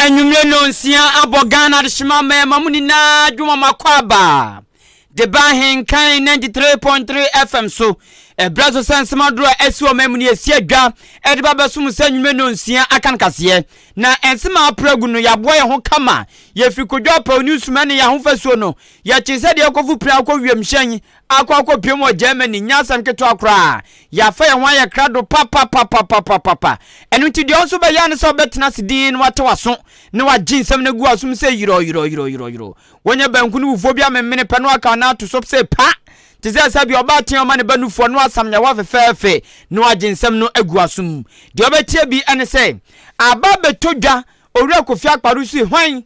Enyumre no nsia abogana de shima mamuni na dwuma makwaba. De Ahenkan 93.3 FM so brazo sense madro esuo memuni esi adwa de baba sum sanyume no nsia akan kase na ensema pragu no yabo ye ho kama ye fikodwa pa news man ya ho fasuo no ya chise de akofu pra akowiem hyan akwa piem Germany nyasam keto akra ya fa ye ho ya krado papa enu ti de onso be ya ne so betena sidin wate waso ne waginsam na gu asum se yiro wonya banku no ufo bia memene pe no aka na to so se pa Tize sabi oba tin oma ne banufo no asam ya wa fefefe no aginsam no agu asum de obetie bi ene se aba betodwa owura kofi akparusu hwan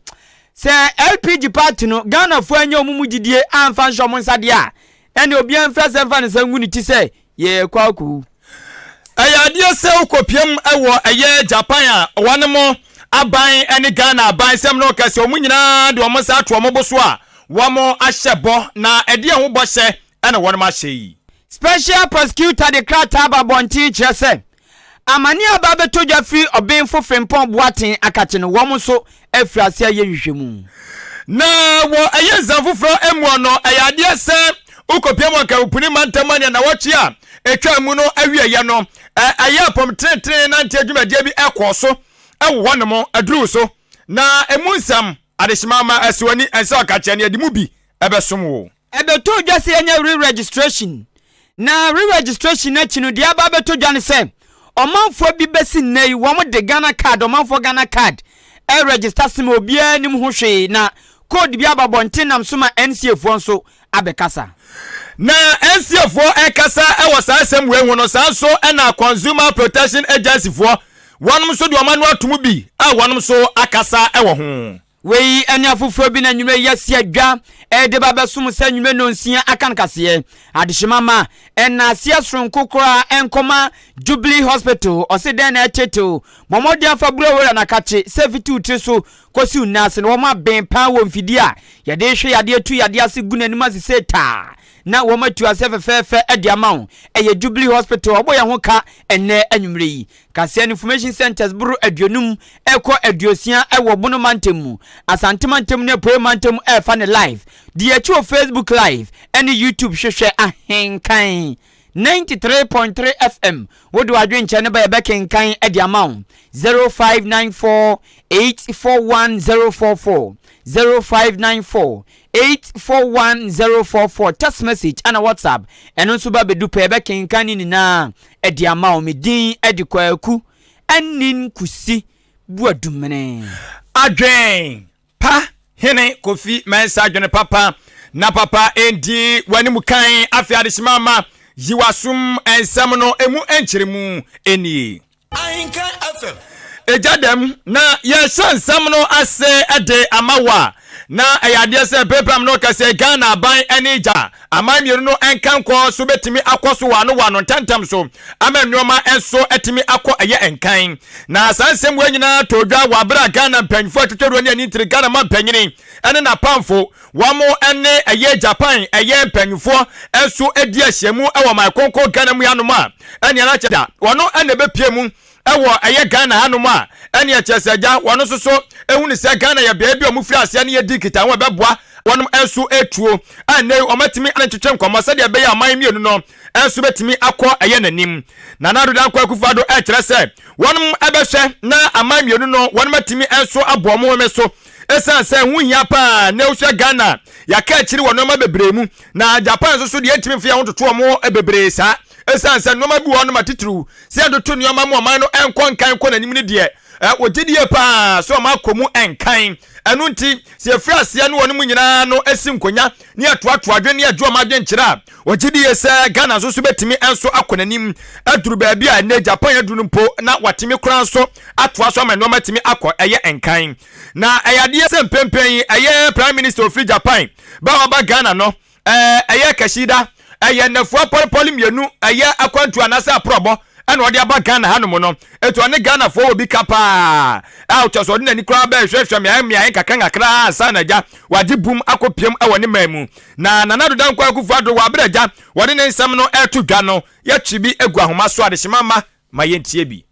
se LPG party no Ghana fo anya omumu gidie amfa nhom nsade a ene obi amfa se mfa ne sangu ni ti se ye kwaku ayade se ukopiem ewo eye Japan a wanemo aban ene Ghana aban sem no kase omunyina de omo sa ato omo boso a wamo ahyebo na ede ho bose ene wonema hyeyi Special prosecutor de krata babonti chese amani ababeto jafri obenfo frempon boaten akache no wom so afrase aye hwehwemu na wo aye zanfofro emu no ayade se ukopiem akapuni mantamani na wochi a etwa mu no awieye no aye apom trentre na ntiadwumadie bi ekoso ewonemo aduru so na emunsam adeshimama aswani ense akache ne adimu bi ebesom wo ebeto jase enya re-registration na re-registration na chinu dia ba beto jane se omanfo bi besi nei wo mo de Ghana card omanfo Ghana card register sim obia nim ho hwe na code bi ababonte nam so ma NCF nso abekasa na NCF ekasa ewosa asem we hu no sanso na Consumer Protection Agency fo wonum so de omanu atomu bi wonum so akasa ewo ho Wei eni afufo bi na nwume yesi adwa de baba sum sa nwume no nsia akan kase adishimama na asia sronko kora enkoma Jubilee Hospital osiden na echeto momodi afaburo wora na kache safety utri so kosi unase no woma ben pa wo mfidi a yade hwe yade atu yade ase gunanima sese ta na woma tu ase fefefe edi amawo eye Jubilee Hospital obo ya ho ka enne anwumre yi kase information centers buru aduonum eko aduosia ewo bono mantemu asante mantemu ne pro mantemu fa ne live di echi o Facebook live ene YouTube hwehwe Ahenkan 93.3 FM wodo adwen chane ba yebekenkan edi amawo 0594841044 0594841044 text message ana WhatsApp eno nso ba bedu pe yebekenkan ni na edi amawo medin edi kwaku anin kusi buadumene adwen pa hene kofi mensa adwen papa na papa endi wanimu kan afiade simama yiwasum ensam no emu enchiremu eni Ahenkan FM ejadem na yeshan sam no ase ade amawa na ayade se pepam no kase Ghana aban enija aman mienu no enkan ko so betimi akoso wano tantam so amannoma enso etimi akọ eye enkan na sansem wanyina todwa wabra Ghana mpanfo tetwero ne ani tiri Ghana man panyini ene na pamfo wamo ene eye Japan eye mpanfo enso edi ahyemu ewo my konko Ghana mu yanoma ene na cheda wono ene bepiemu ewo eye Ghana hanoma ene achesaja wono soso ehunu se Ghana ya bia bi omufri ase ne yedi kita wo beboa wonom enso etuo ane omatimi anetwetwe nkwama sade be ya aman mienu no enso betimi akọ eye nanim na nado dan kwa kufado kire se wonom ebehwe na aman mienu no wonom atimi enso abomo meso esan se huhia pa na ohwe Ghana ya ka akiri wonom bebremu na Japan so de etimi fia hototo omo bebre sa esan se noma bi wonom atitru se adoto noma mo aman no enkon kan ko nanim ne de wogidie pa so makomu enkan enu nti se frase no wonu nyina no esinkonya ne atoato adwe ne adwo madwe nkyira wogidie se Ghana so betimi enso akonanim aduru ba bia na Japan aduru mpo na watimi kran so atoa so amano matimi akọ eye enkan na ayade se mpempen eye Prime Minister of Japan ba Ghana no eye Kashida eye nafua poli mienu eye akwantu anasa aprobo eno odi aba Ghana hanom no eto ne Ghana fo obi kapa out so de ni kra ba hwehwe me kakanga kra sanaja wadi bum akopiem awone mamu na nanado dan kwa akufado wa abraja wode ne nsam no eto dwa no ya chibi egu ahoma so adehimama mayentie bi.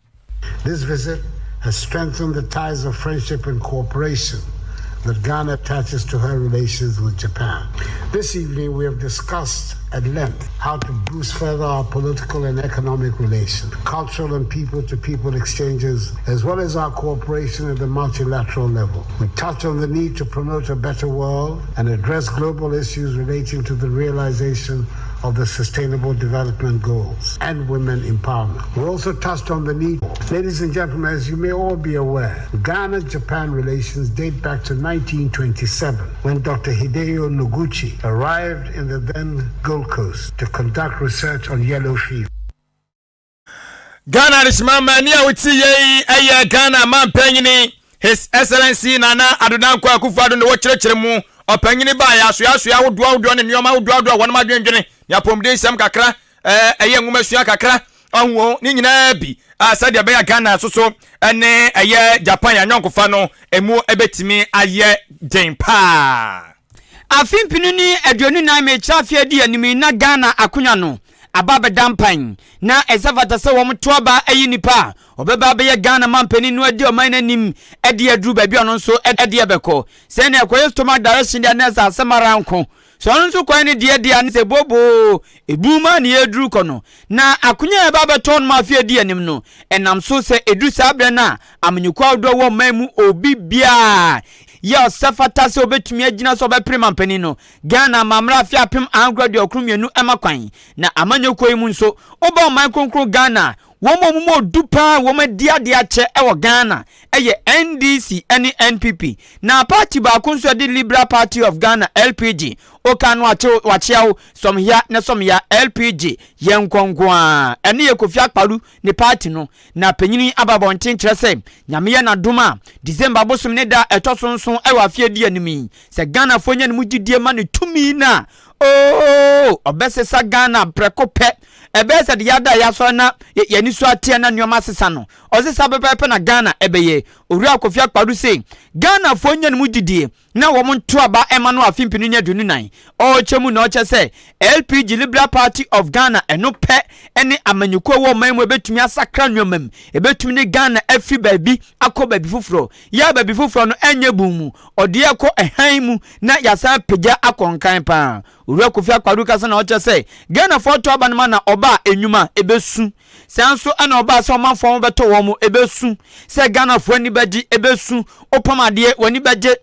This visit has strengthened the ties of friendship and cooperation that Ghana attaches to her relations with Japan. This evening, we have discussed at length how to boost further our political and economic relations, cultural and people-to-people exchanges, as well as our cooperation at the multilateral level. We touch on the need to promote a better world and address global issues relating to the realization of the Sustainable Development Goals and women empowerment. We also touched on the need. Ladies and gentlemen, as you may all be aware, Ghana-Japan relations date back to 1927, when Dr. Hideo Noguchi arrived in the then Gold Coast to conduct research on yellow fever. Ghana Rishmama ni awiti ye Ghana man penyini His Excellency Nana Adodankwa Akufo-Addo ne wokyerɛkyerɛ mu opanyini ba ya so wodoa ne nneoma wodoa wonoma dwendwene ya pomden sam kakra eye nwuma sua kakra ohwo ni nyina bi asade be ya Ghana so ene eye Japan ya nyonkofa no emu ebetimi aye den pa afimpinu ni aduonu na mecha afia di animi na Ghana akonya no ababe dampan na ezavata se wom toba ayi nipa obeba be Ghana mampani no adi oman nanim adi adru ba bia no so adi ebeko se na ekoye stomach direction dia na asemaranko so no so kwan ne dia ne se bobo ebuma ne edru kono na akonya eba beton ma afia di anim no enam so se edu sabre na amnyukwa do wo mamu obi bia ya safata se obetumi agina so be prima mpani no Ghana mamra afia pem angrade okrumenu emakwan na amanyokoi mu nso oba oman konkro Ghana womo dupa womo dia che ewo Ghana eye NDC any NPP na party ba kunso de Liberal Party of Ghana LPG okanu wachiao somhia na somya LPG yenkonkwa ene yekofi akparu ne party no na panyini ababonten kyerese nyame na doma December bosom ne da etosonson ewa afia di animi se Ghana fonya ne mugidie ma ne tumi na obesesa Ghana prekope ebesa de yada yaso na yani so atia na nyoma sesa no osesa bepepe na Ghana ebeye ori akofia kpadu sei Ghana fonya ne mugidie na wo monto aba ema no afimpinu nya dunu nan o chemu na o chese LPG Liberal Party of Ghana eno pe ene amanyuko wo manmu ebetumi asakra nwomam ebetumi ne Ghana afi baabi akọ baabi fufuro ya baabi fufuro no enye bumu ode ekọ ehan mu na yasa pegya akonkan pa ori akofia kpadu kasa na o chese Ghana foto aba no na oba enyuma ebesu sanso ana oba so manfo beto wo mu ebesu se Ghana fo ani baji ebesu opamade wani baje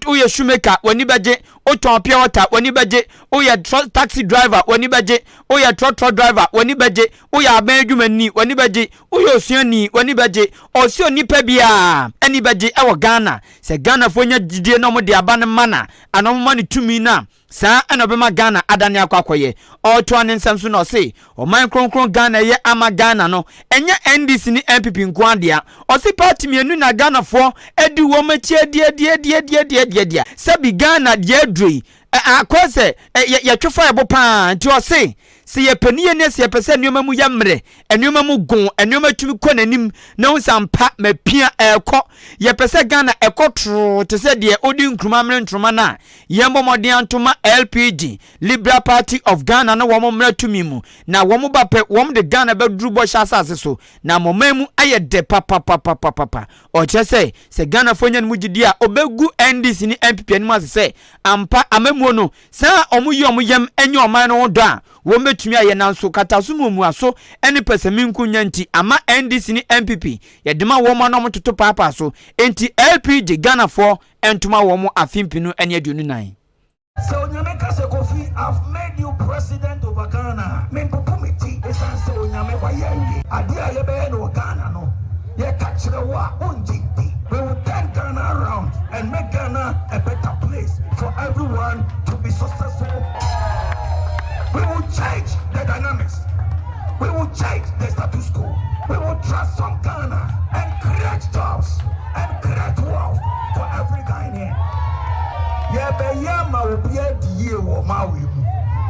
uye shoemaker wani baje uton pure water wani baje uye taxi driver wani baje uye truck driver wani baje uye abenjumani wani baje uye osuani wani baje osio nipa bia ani baje ewo Ghana se Ghana fo nya didie no mo de aba ne mana anomma ne tumi na sa anobema Ghana adane akwakoye oto ane nsamso no se o man kronkron Ghana ye ama Ghana no enye NDC ni MPP nkwandea o se party mienu na Ghana fo edi wo machi die sabi Ghana die drui akose ye twofa ebo pa nti o se ye paniye ne se pese nneoma mu yamre enneoma mu gon enneoma tumi ko nanim na unsampa mapia eko ye pese Ghana ekotro te se de odi nkruma mre ntroma na yembo modern antoma LPG Liberal Party of Ghana na wo mre tumi mu na wo mu bape wo de Ghana be duru bo sha asase so na momamu aye de papa o chese se Ghana fonyan mu gidi a obegu NDC ni MPP ni ma se ampa amamu no sa omu yam enye oman no do a wo metumi aye nanso katasumu mu aso eni peseminku nyanti ama NDC ni MPP yedema wo ma no mtoto papa so enti LPG Ghana for entuma wo mu afimpinu eni aduonu nan so nyame kase Kofi, I've made you president of Ghana men popumiti esan se onyame kwa yeye ade aye be no Ghana no ye kachire wa onjiti we will turn Ghana around and make Ghana a better place for everyone to be successful. We will change the dynamics. We will change the status quo. We will transform Ghana and create jobs and create wealth for every Ghanaian. Yema will be a dear or Maui.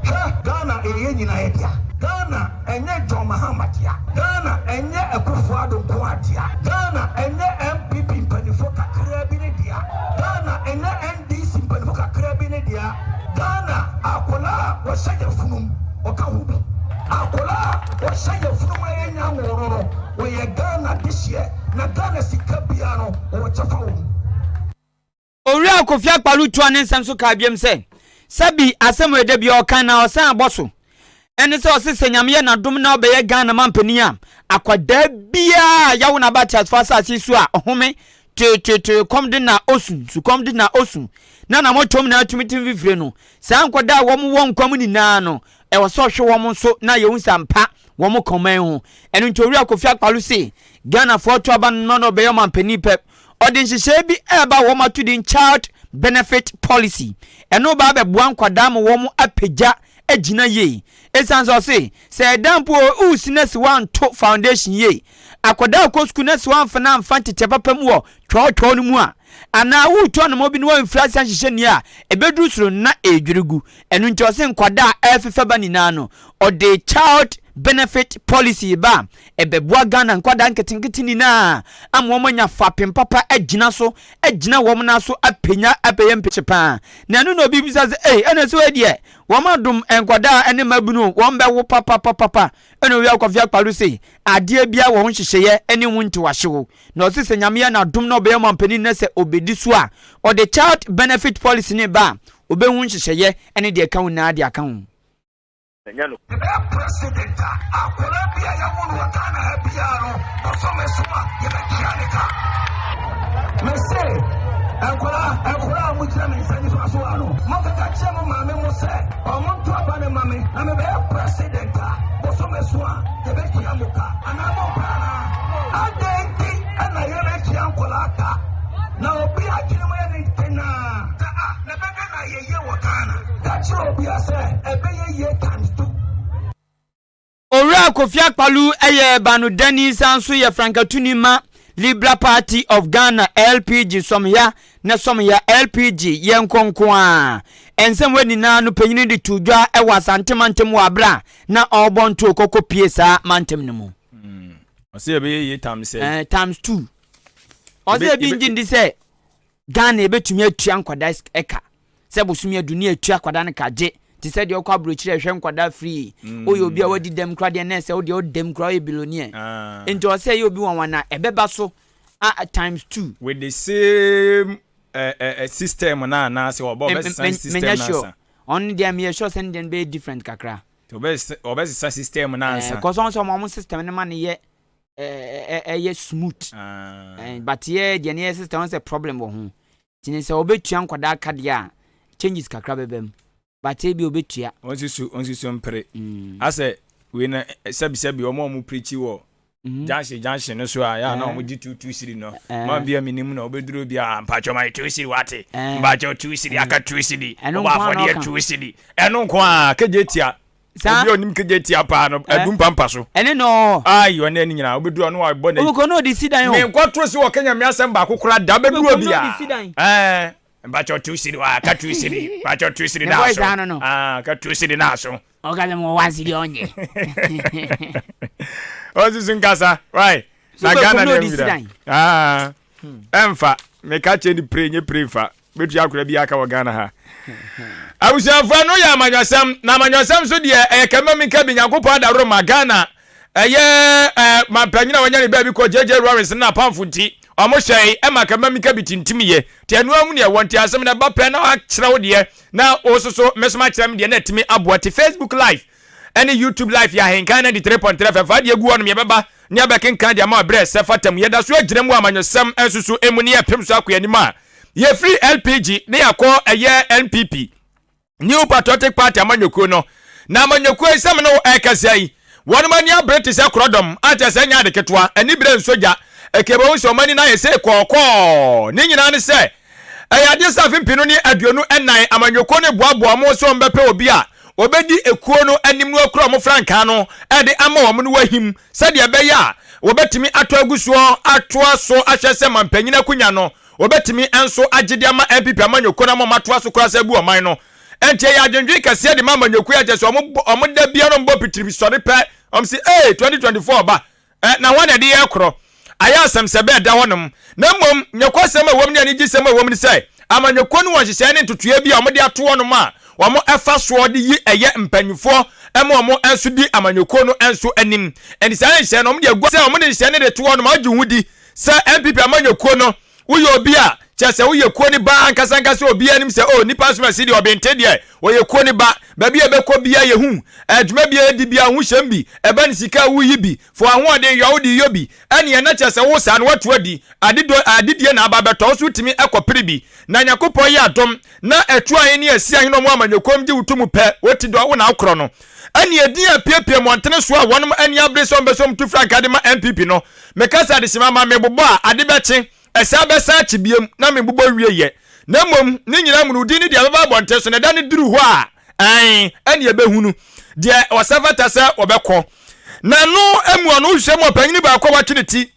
Ghana nyina edia. Ghana enye John Mahamadia. Ghana enye Akufo-Addo Nkwagye. Ghana enye MPP mpanifo kakra bi ne dia. Ghana enye NDC mpanifo kakra bi ne dia. Ghana akola wa shaje funum okahubi akola o say fuma enya ngororo we ye Ghana this year na Ghana sikabia no o chafa wo ori Kofi Akpalu tu anen sam so ka biem se sabi asem ede bia okan na osan aboso ene se osese nyame na dom na obeye Ghana mampani a akwada bia yawo na ba chat fasa asisu a ohome kom de na osun su kom de na osun na motom na atumitim vivre no sa nkwada won kwam ni na no e wo so hwe won so na ye unsampa won koman ho eno ntori Kofi Akpalu se Ghana for to aba no no obeye mampani pep odin hihye bi eba won atudin child benefit policy eno ba be bua nkwada mo won apagya agina ye esanso se dampo u sinesi wan to foundation ye akoda ko school nesi wan fana mfante tepapam wo twotwo no mu a ana wu to no mo bi no influence hihye ni a ebeduru suro na edwurugu eno nti ose nkwada afefa ba ni na no ode child benefit policy ba ebebua Ghana nkwada nketenkete ni na amwomanya fapem papa agina so agina womna so apenya abeye mpechepa na no no bibisa se ene so adie womadum enkwada ene mabunu wombe wo papa ene wi Kofi Akpalu se ade bia wo hyehyeye ene wunti wahyewo na osese nyame na dum na obeye mampani na se obedi so a o the child benefit policy ne ba obe hu hyehyeye ene de kan na de akan Nyano. The president, Akolabia Yamun Wakana Habiano, Osomesuma, Yakianika. Messe, Akola Mujami Sanisuano, Makachamo Mame Mose, or Montuabane Mame, I'm a president, Osomesua, Yakiamuka, and Amopana. I think, and I am a Chiancolata. Now be a Chilean Tena. Nebagana Ye Wakana. That's all we are saying. A bay ye times two. Ora Kofi Akpalu eye banu dani sanso ye Frankatunima Liberal Party of Ghana LPG somya na somya LPG ye nkonko a ensem weni na no panyini de tudwa e wasante mantem wa bra na obonto okoko piesa mantem ne mu ose ye be ye times times 2 ose bi njindi se Ghana ebetumi atua nkwada eka se bosumi aduni atua kwada ne kaje ti se de okwa brochire hwe nkwada free oyo obi a wadi dem kra de na se odi odem kra e billionaire enti o se ye obi wanwana ebeba so times 2 with the same system na se obo be system na sa on the me sure send dem be different kakra to be system na sa cause on some system na man ye ye smooth but ye the near system was a problem wo ho tini se obetua nkwada kade a changes kakra bebem but e bi obetua onsi so mpre ase we na sabi omo preachi wo junction no so ya na omo di 2 city no man bia minim na obeduro bia mpacho mai 2 city wate mpacho 2 city aka 2 city oba for dia 2 city eno nko a kejetia obi onim kejetia pa no adum pampa so ene no ayo na nyina obeduro no abo na ko no di sidan me kwatro si wo Kenya me asem ba kokora da beduro bia mpacho 2 city wa aka 2 city mpacho 2 city na so aka 2 city na so ogale mo wazili onye Ozi nkasa right na Ghana na vida emfa me ka che di pray fa betu akura bi aka wa Ghana ha abusianfa no ya amanyosam na amanyosam so de kema mi ka bi nyakopo adaro ma Ghana ma panyina wanya ne ba bi ko jeje Lawrence na pamfunti omo hwei ma kema mi ka bi tintimiye te anu amu ne wonte asem na ba pe na akira wo de na ososo mesoma akira mi de na timi aboate Facebook live any YouTube live ya Ahenkan 93.3 fa de egu wonu me beba ne abekenkan de ma bre se fatam ye da so agire mu amanyosam ensusu emuni epem so akoyanima ye free LPG ne yakọ NPP New Patriotic Party amanyoko no na amanyoko esem no ekasai wonu mani abrete se krodom ata se nya de ketwa ani bre nsoja ekebe wo so mani na ye se kokọ ni nyina ne se ayade safin pinu ni aduonu enan amanyoko ne boaboa mo so mbepe obi a obedi ekuo no anim no akura mo franka no ede ama wo no wahim sade ebeya obetimi ato agusuo atoa so ahwese mampanyina kunya no obetimi enso agide ama MPP amanyoko na mo matoa so kura sabu oman no entie ya adwendwe kase de amanyoko ya jeso omo da bia no mbo pitiri sori pe omsi 2024 ba na wane de ekro aya asem sebe da honom na mom nyekosem awom ne ani gisem awom ni sai amanyoko no wo hyehyɛ ne ntotoa bia omo de ato honom a wamo efa so de yi eye mpanyufo omo enso di amanyoko no enso anim eni sa nhye no de agua se omo de nhye ne de to no ma dwu hudi se MPP amanyoko no wo ye obi a chese wo ye kuo ni ba ankasa obi anim se o nipa so masi de obente de wo ye kuo ni ba ba bia be ko bia ye hu adwuma bia di bia hu hyem bi eba ni sika wu yi bi fo ahoden yo de yo bi ene ye na chese wo sa no watu adi adidie na aba beto so timi ekopere bi na yakopon ye adom na etu aye ne asi ahe no mo amanyokom gi wutumu pe woti do wo na akro no ene edi apiepie montene so a wonom ene abresom besom tu franka de ma MPP no mekasa de sima ma mebobo a ade beche esa besa chibiem na mebobo wieye na mom ni nyina mu di ni de baba bonte so na da ne duru ho a ene ebehunu de osavata se obekọ na no emu ono hwem opanyini ba akọ watweneti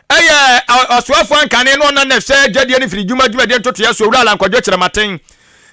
eye osuafo ankane no na hwe gade ne firi dwuma de ntoto ya so owura alankwadwo kyerematen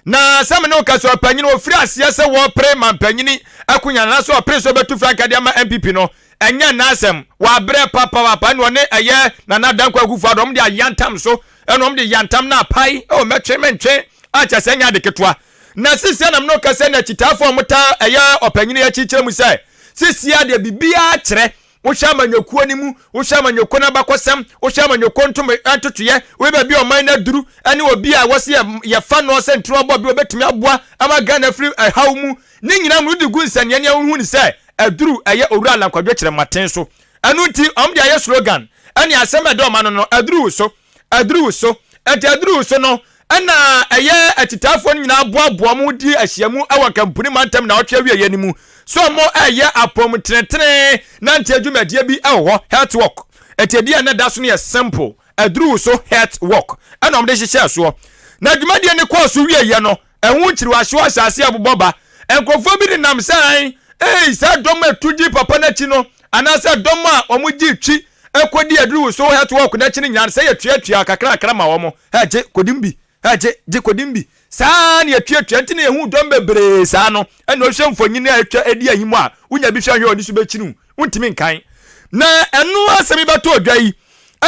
na sam ne okaso opanyini ofiri asia se wo pre mampanyini akunya na so opre so betu franka de ma MPP no enya na asem wa bre papa no ne eye na nadankwa gufu adom de ayantam so enom de yantam na pai o metwe acha senya de ketwa na sisi na mno kase na chitafo mota eye opanyini ya chichire mu sai sisi ya de bibia kire wo hwa manyokuo ni mu wo hwa manyoko na bakosam wo hwa manyoko ntom atotoye we ba bi o man na duru ani obi a wose ye fa no se ntro obo bi obetumi aboa ama Ghana free haw mu ni nyina mu di gu nsane ne hu ni sai aduru eye owura alankwadwo kire maten so anu ti omde aye slogan ani asem edo ma no aduru so aduru so no ana eye atitafo nyina aboa mu di ahyiamu awa kampuni mantam na otwe wiye ni mu so mo eye apom tretre na nte adwumadie bi ewo health work etedie na da so ne simple aduru so health work ana omde hyehyɛ so na adwumadie ne kɔ so wiye no ehun kiri wa hye asase aboboba enkofo bi nam sai sa dom atudi papa na chi no anasa dom a omugi twi ekodi aduru so health work na chi ne nyane sai yatuatua kakra ma wo mo je kodimbi je kodimbi saa ne yatuatua ntine ehu dom bebre saa no ena ohwe mfonyini atwa edi ahimu a unya bi hwa hwe oni so bekinu untimi nkan na enu asemi beto odwai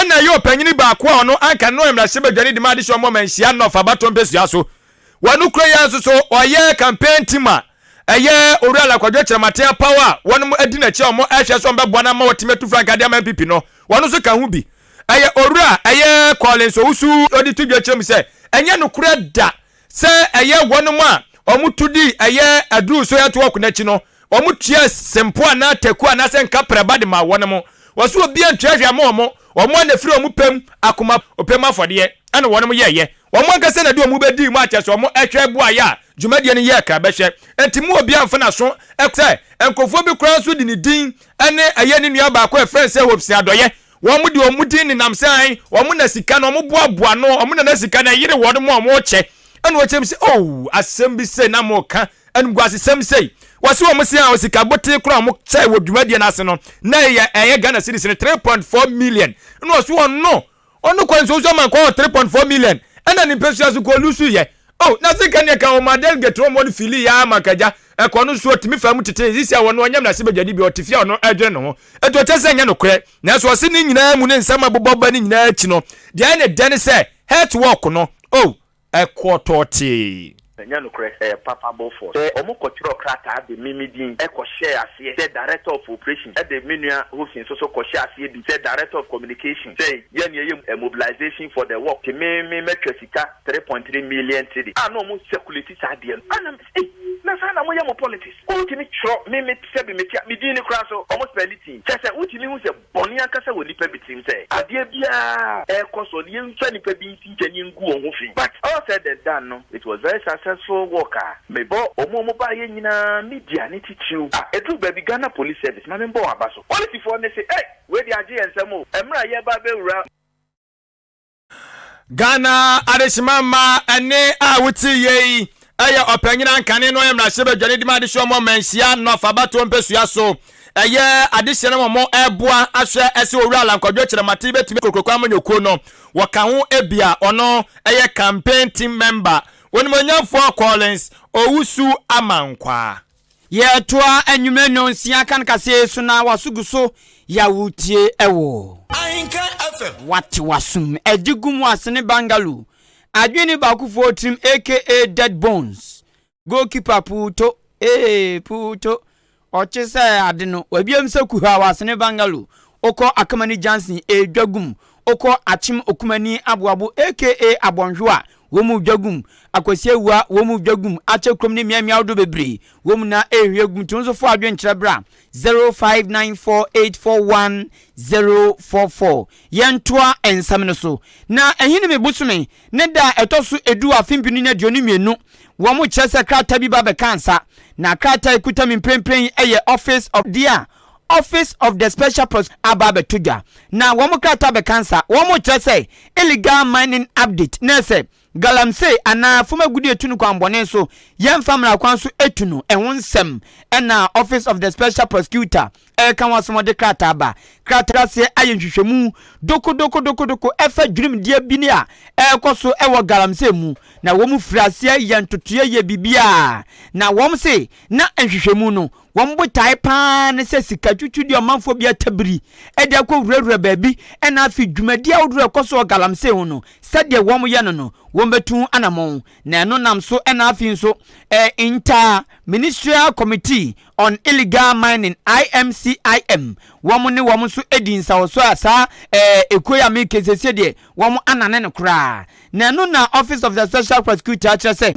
ena ye opanyini ba ko ono anka no emra hye bedwani de ma de hye omo manhia no fa bato mpesua so wanu kro ya so oye campaign team a eye owura lakwadwo kyerematen power wonum adina kye omo ahwe so mbeboa na ma wotimetu franka de ma MPP no wonu so ka hu bi eye owura eye Collins Owusu odi tudwa kyerem se enye no kura da se eye wonum a omutudi eye aduru so yato wakunachi no omutua sempo na taku na se nka preba de ma wonum waso obi antwahwe ma omo na firi omupem akoma opem afode ana wonum yeye omo nkase na de omu bedi mu acheso omo ehwe boa ya dwumadie ne ye ka behwe entimu obi amfa na so ekse enkofo bi kura so di ni din ene eye ne nua ba ko friend se hope si adoye womu di omudi ni namsan womu na sika no omu boaboa no omu na sika na yire wodum omu che ene wo chem se asem bi se na mo ka ene gwase sem se wase omu se a sika bote kura omu che wo dwumadie na ase no na eye Ghana cedis 3.4 million ene wo so ono kwanso so man ko 3.4 million ene ni pesu so ko lusu ye na sika ne ka o model get one fili ya makaja ekono so timi fam tete sisi a wono onyam na se bejadi bi otifia no adwe no ho eto tese nya no kure na so se ni nyina mu ne nsama boboba ni nyina achi no de ane dene se health work no ekototi nya no kure papa bofo omo kotiro krata de mimidin share asie the director of operation the menua hosting so share asie bi the director of communication say ye ne mobilization for the work me metwasika 3.3 million cedi no mo security sadie ana na sana mo ye mo politics o timi tro me sebi me din ni kra so omo spelling say utimi hu se boni akasa wo nipa bitim say adie bia koso ye nfa nipa bi tinjani ngu wo fi but all said and done no it was very successful worker me bo omo ba ye nyina media ni tichiu edu baby Ghana police service ma me bo abaso police for ne say we di age ensemo emra ye ba be wura Ghana adesimama ane wuti ye aya opanyina nkane no emra hye bedwane di ma de hye omo manhia no fa bato mpesua so eye adehye no mo eboa ahwe ese owura alankwadwo kyeremate betumi kokokwa amanyokuo no waka ho ebia ono eye campaign team member wonimonyafo Collins Owusu amankwa ye toa anwume no nsia kan kase so na wasuguso ya wutie ewo Ahenkan FM wati wasum edigumu asene bangalu adwini bakufo trim aka Dead Bones goalkeeper Puto oche se ade no wabiem se kuha wasene bangalo oko akamani Johnson dwagum oko achim okumani aboabo aka abonhwa womu dwagum akwasiewua womu dwagum ache krom ne miamia do bebre womu na ehwiegum tunso fo adwenkyere bra 0594841044 yentoa ensam no so na ehine mebusume ne da etoso edu afimpinu na dionu mienu womu kyese krata bi ba be kansa na krata ikuta mprempren eye Office of the Special Prosecutor Ababe Tuja. Na womu krata be kansa womu kyese illegal mining update nese galamse ana fuma gudi etunu kwa mbone so yemfamra kwanso etunu ehonsem ena Office of the Special Prosecutor kan wasomode krata ba krata se ayenhwehwemu doko efa dwrim dia bi ne a ekoso ewo galamse mu na womu frase yentotoye ye bibia na wom se na enhwehwemu no wombo taipa ne se sika twutwu di omanfo bia tabiri ede akowurewure baabi ena afi dwumadi awduru ekoso galamse hu no sade wom ye no wombetu anamon na eno nam so ena afi nso inter ministerial committee on illegal mining IMCIM wom ne wom so edinsa so asa ekoya meke sese de wom anane ne kra na eno na Office of the Special Prosecutor say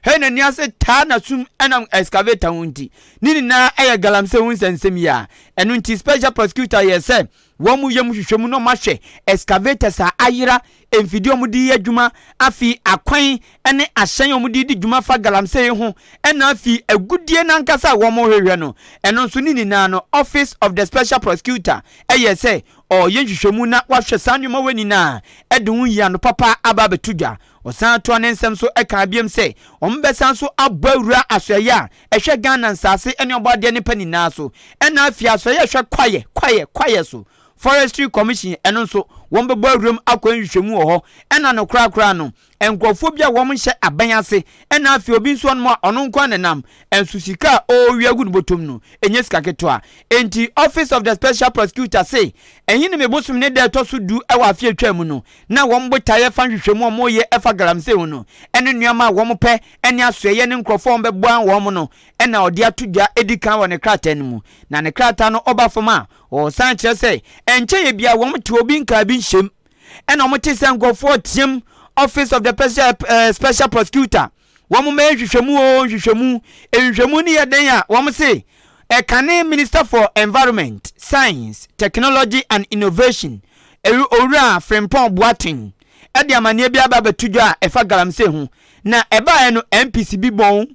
hena ni ase ta na sum enam excavator hunti nini na eye galamse hun sensem ya enu nti Special Prosecutor ye say womu yem hwehwemu no mahwe excavator sa ayira emfidi omudi adwuma afi akwan ene ahyen omudi di dwuma fa galamse ho ena afi agudie na nkasa womu hwehwe no eno nso nini na no Office of the Special Prosecutor eye say o yenhwehwemu na wahwe sanwuma wani na edun ya no papa aba betudwa osan to anensem so eka biem se ombesan so abawura asoya ehwe Ghana nsase ene obade ne pani na so ena afi asoya ehwe kwaye so Forestry Commission eno so wombe awuram akwanhwehwemu ho ena no krakra no enkrofo bia wom hye abanyase ena afi obi nso no ono nkwa nenam ensusika o wiagu no botom no enye sika keto enti Office of the Special Prosecutor say ehine mebosum ne da to so du ewa afi atwam no na wombo taye fa hwehwemu omoye efa galamse hu no ene nuama wom pe ene asoye ne nkrofo wombe boan wom no ena odi atudwa edikan wo ne krata nmu na ne krata no obafoma o san kire say enche ye bia wom te obi nka bi hyem ena omote se nkofo tiem Office of the Special Prosecutor womu me hwehwemu ni yeden a womu se Kane Minister for Environment, Science, Technology and Innovation owura Frimpong Boating ede amane bia ba betudwa efa galamse hu na eba no MPC bi bon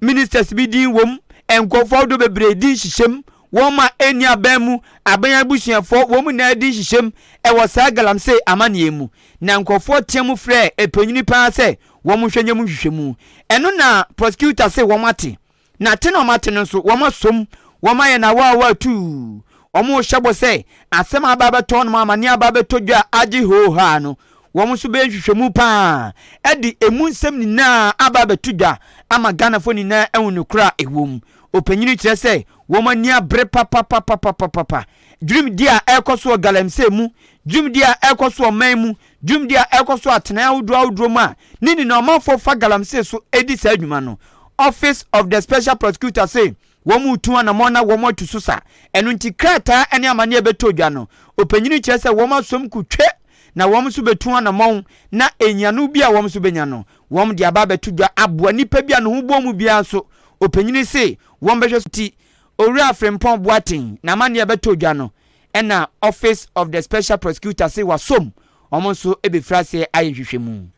ministers bi din wom enkofo do bebre din hyehyem woma eni abamu abanya busuafo womu na din hyehyem ewo sa galamse amane mu na nkofo tiemu frɛ eponyini pa se womu hwenyem hwehwemu eno na prosecutor se womate na te no mate no so womasom woma ye na wa tu omo hyebo se asem ababeto no amane ababeto dwa agi ho ha no womu so be hwehwemu pa edi emu nsem ni na ababeto dwa ama Ghana fo ni na ehunu kra ewom opanyini kire se woma ni abre papa dream dia ekoso galamse mu dream dia ekoso man mu dream dia ekoso atena awudro ma nini na omafo fa galamse so edi sa adwuma no Office of the Special Prosecutor say womu tu na mona womo tususa enu nti krata ene amane betodwa no opanyini kire se woma som kutwe na wom so betu na mon na enyanu bia wom so benya no wom dia ba betudwa aboa nipa bia no hubo mu bia so opanyini se wom behwe ti owura Frimpong Boating na mane betodwa no ena Office of the Special Prosecutor say wasom omo so ebefrase ayehwehwemu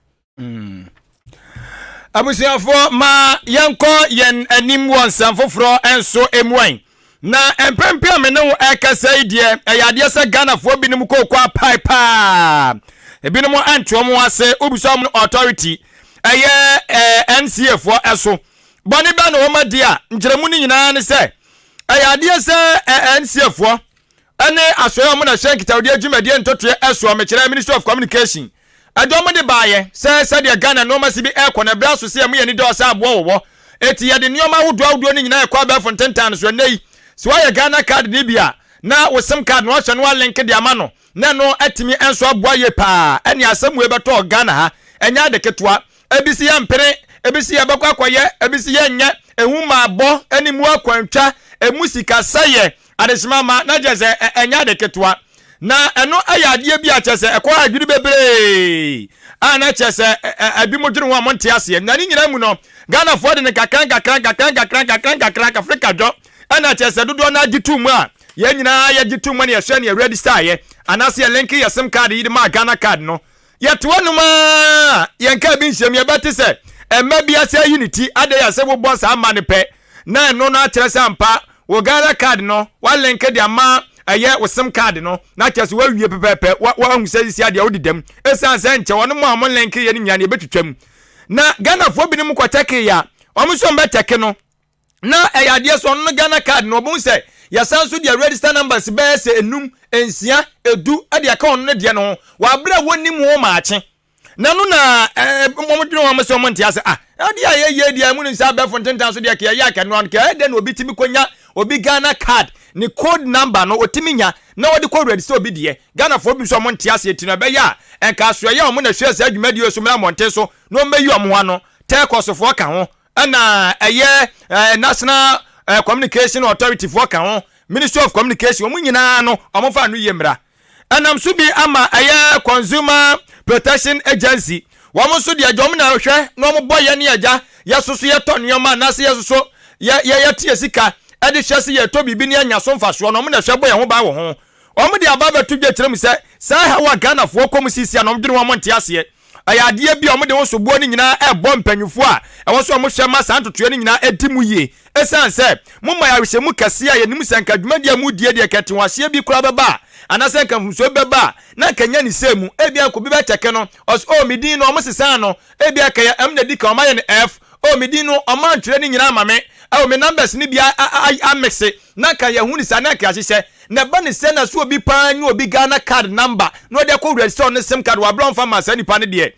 abusiafo ma yanko yen anim wonsam foforo enso emwan na empempia me no ekasa idie eyade se Ghana fo binim kokwa paipa ebinom antwom ase obusom authority eye NCF fo eso boni ba no ma dia njeremu ni nyina ne se eyade se NCF fo ene asoyo mo na shenkita odi adwumade ntotoe eso mekere Ministry of Communication adomo de baaye se de Ghana no ma sibi ekona bra so se me ni do sa abo wo eti ye de nioma wodo ni nyina ekwa ba fonten tan so nei so why Ghana card ni bia na wo sim card no hwe no link de amano na no atimi enso aboa ye pa ene asem we beto Ghana ha enya de ketwa abisi ya mpere ebisi ye bakwa kwaye ebisi ye nye ehu ma abo animu akwantwa emusika saye adesimama na jese enya de ketwa na eno ayade bi a chese ekwa adwiri bebre ana chese abimodwiri ho amonte ase na ni nyina mu no Ghana for de kakran Africa jo ana chese dodo na agitu mu a ye nyina ye gitu mu na ye hwe na register ye anase ye link ye sim card yi ma Ghana card no ye to no ma ye nka bi nhyem ye beti se emma bia se unity ade ya se wo boss ama ne pe na no na kire se ampa wo Ghana card no wa link de ama aye wo sim card no na kire se wa wie pepepe wa hu se sia de wo didam esan se nche wono mo am link ye ni nya ne betwetwam na Ghana fo bi ne mu kwateke ya omo so mbeteke no na eyade so no Ghana card no bo se ya sanso de register numbers be se enum ensia edu ade account no de no wa bra wonim ho maache na no na momodwene ho amso mo ntia se ade ye dia mu nsa be fontentan so de ke ya ka no ke de na obi timi konya obi Ghana card ni code number no otimi nya na wodi code register obi de Ghana for bi so mo ntia se eti na be ya enka so ya mo na hwe se adwumadi so mra monte so no meyi omo ho no take osofo ka ho na national communication authority for kan Ministry of Communication omu nyina no omofa no yemra anam so bi ama Consumer Protection Agency womo so de adwom na hwe no mo boye ne agya yesoso ye tonnyoma na se yesoso ye tie sika ade hwese ye to bibi ne anya so mfaso no mo na hwe boye ho ba wo ho omo de aba betu gyekyerem se sai ha wa Ghana fo komsisi no mdwene wo monte ase ayade bi omo de wo so bo ni nyina ebo mpanyufo a ewo so omo hwe ma santoto ni nyina edimu ye esan se mumma ya hwe mu kase a yenim sanka dwumadia mu die de kete wase bi kura beba anase nka mfuso beba na kanya ni semu ebia ko bi ba teke no midin no omo sesan no ebia ka ya amna di ka omaye ne f midin no omo antwere ni nyina amame me numbers ni bia amexe na ka ya huni sa na ka hyehyɛ na ba ne se na so obi pan nyu obi Ghana card number no de ko register on sim card wa bron fa ma sa nipa ne de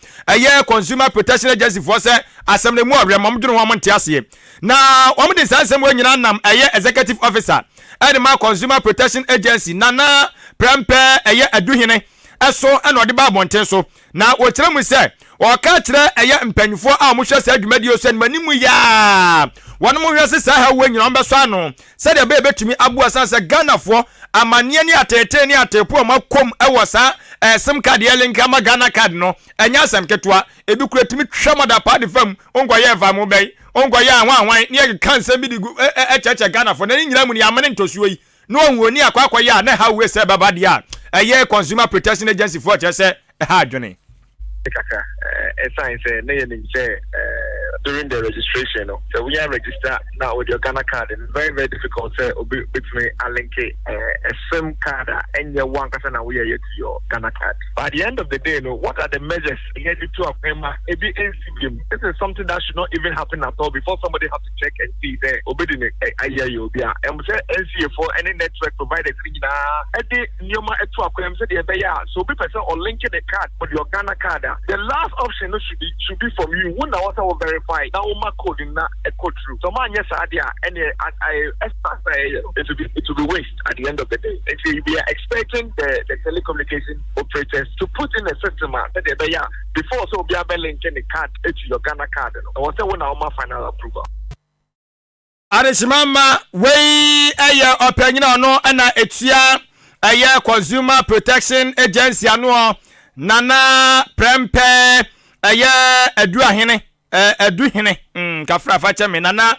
Consumer Protection Agency for say asem ne mu awre mom dwene ho am nte ase na wom de sa asem we nyina nam executive officer ma Consumer Protection Agency nana prempe aduhene eso na ode ba bonten so na wo kire mu se o ka kire mpanyufo a mo hwe sa adwumadi so ne manimu ya wonu mo hwese sa ha we nyina on beso ano se de be betumi abu asanse Ghana fo amanie ni atete ni atepo makom ewo sa sim card ye link ama Ghana card no enya asem ketwa ebi kura timi twamada pa de fam ongoye va mo bei ongoye anwan ni e kanse bi digu echeche Ghana fo na ni nyina mu ni amene ntosuo yi no onwoni akwa ya na ha we se baba dia Consumer Protection Agency for chese ha adwene kaka sign say na yen say during the registration so we are register now with your Ghana card and very difficult say between a link a SIM card and your one person na we are to your Ghana card. But at the end of the day, what are the measures related to this is something that should not even happen at all before somebody has to check and see there obedient you be and say NCA for any network providers so be person or linking the card with your Ghana card. The last option should be from you. When I also verify now my code in a code through. So man, yes, idea and it will be waste at the end of the day. And so we are expecting the telecommunication operators to put in a system that they before so we are linking the card to your Ghana card. I want to win our final approval. Adesimama we opinion no na etia Consumer Protection Agency ano nana prempe aduhene kafra fa cheme nana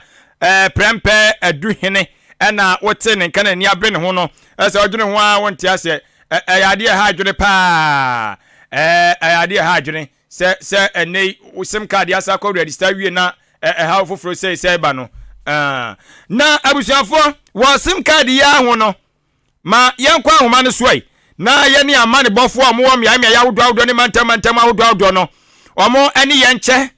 prempe aduhene na wote ne kana ni abre ne ho no se odwene ho a wonte ase ayade ha adwene pa ayade ha adwene se enei sim card asa ko register wie na ha foforo se ba no na abusuafo wo sim card ya ho no ma yankwa ahoma ne soai na ye ni amane bofo amo mi amia ya wodo ne mantam wodo no omo eni ye nche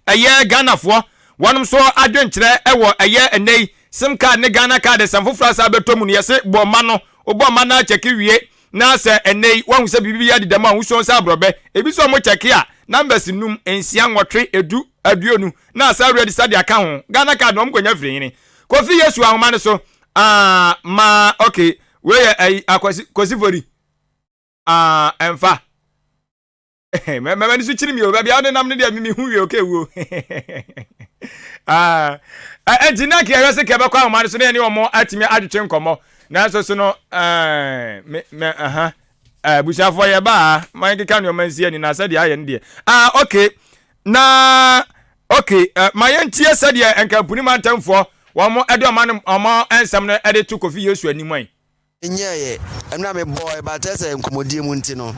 Ghana fo wonum so adwenkyere ewo enei sim card ne Ghana card samfofra sa betomu ne yese boma no oboma na cheki wie na se enei won se bibi ya didam a wuso sa brobe ebi so mo cheki a numbers num ensia nwotwe edu aduonu na sa register de aka ho Ghana card no mkonya firi yini kofi yesu ahoma ne so ma okay we akwasi emfa me ni su chiri mi o bia o de nam ne dia mi hu wie okay wo Ejina ke yɛse ke bɛkɔ amane so ne omo atimi adwetwe nkɔmɔ na so no bushafo ye ba man keka no man sie ni na sɛ de ayɛ ne de okay na okay my entie sɛ de enka puni mantamfo wɔn mo ɛde ɔmo ensɛm no ɛde to Kofi Yesu animan Nye ɛna me boy but ɛsɛ nkomodie mu nti no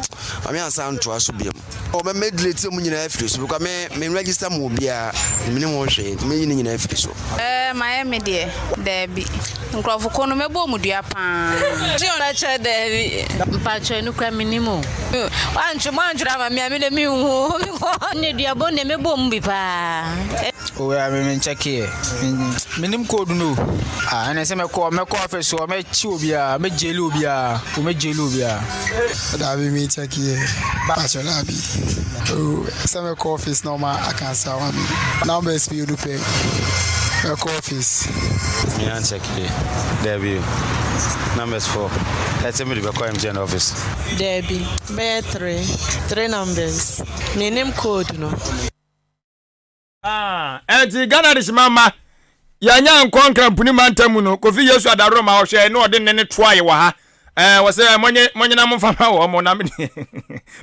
ame ansa ntoa so biam o me medlete mu nyina afiri so because me register mu bia me ne mo hwe me nyina afiri so my me de Debbie nkrofo ko no mebo mu dua pa ji ona che Debbie mpacho enu kwa minimo manjura ma me de mi hu ne dua bo ne mebo mu bi pa o ya me check here minim code no ana se me ko office o me chi obia me jelu obia o me jelu obia da be me check here bachola bi o se me ko office no ma akansa wa bi numbers bi do pay me ko office me an check here Debbie numbers 4 let's me be ko MTN office Debbie be 3 numbers me name code no enti Ghana dishmama yanya nkonkra mpuni mantamu no Kofi Yesu adaro ma ohwe no ode ne toaye wa ha wo se monye na mfama wo mo na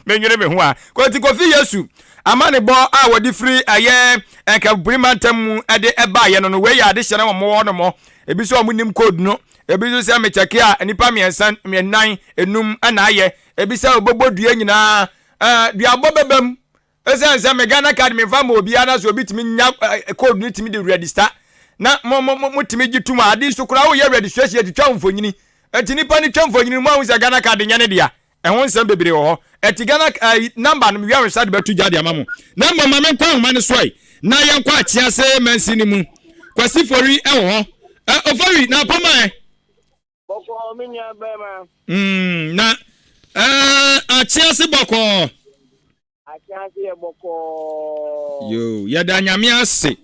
menwere me ho a Kofi Yesu amane bo a wodi free aye enka mpuni mantamu ade eba ye no we ya de hyere wo mo no mo ebi so mo nim code no ebi so se me check a nipa miensan mienan enum ana aye ebi se obobodua nyina dua bobebam ese me Ghana card me fama obi ana so obi timi nya code ni timi de register na mo timi gituma adi so kura wo ye registration de twa mfonyini enti nipa ni twa mfonyini mo ahun se Ghana card nya ne dia ehun nsem bebre wo ho eti Ghana number no me wi resad betu jade amamo number ma me kwa ma ne soi na ye kwa atia se mansi ni mu kwasi fori wo ho ofori na pama boko mi nya be ma na atia se boko yo ya da nyame ase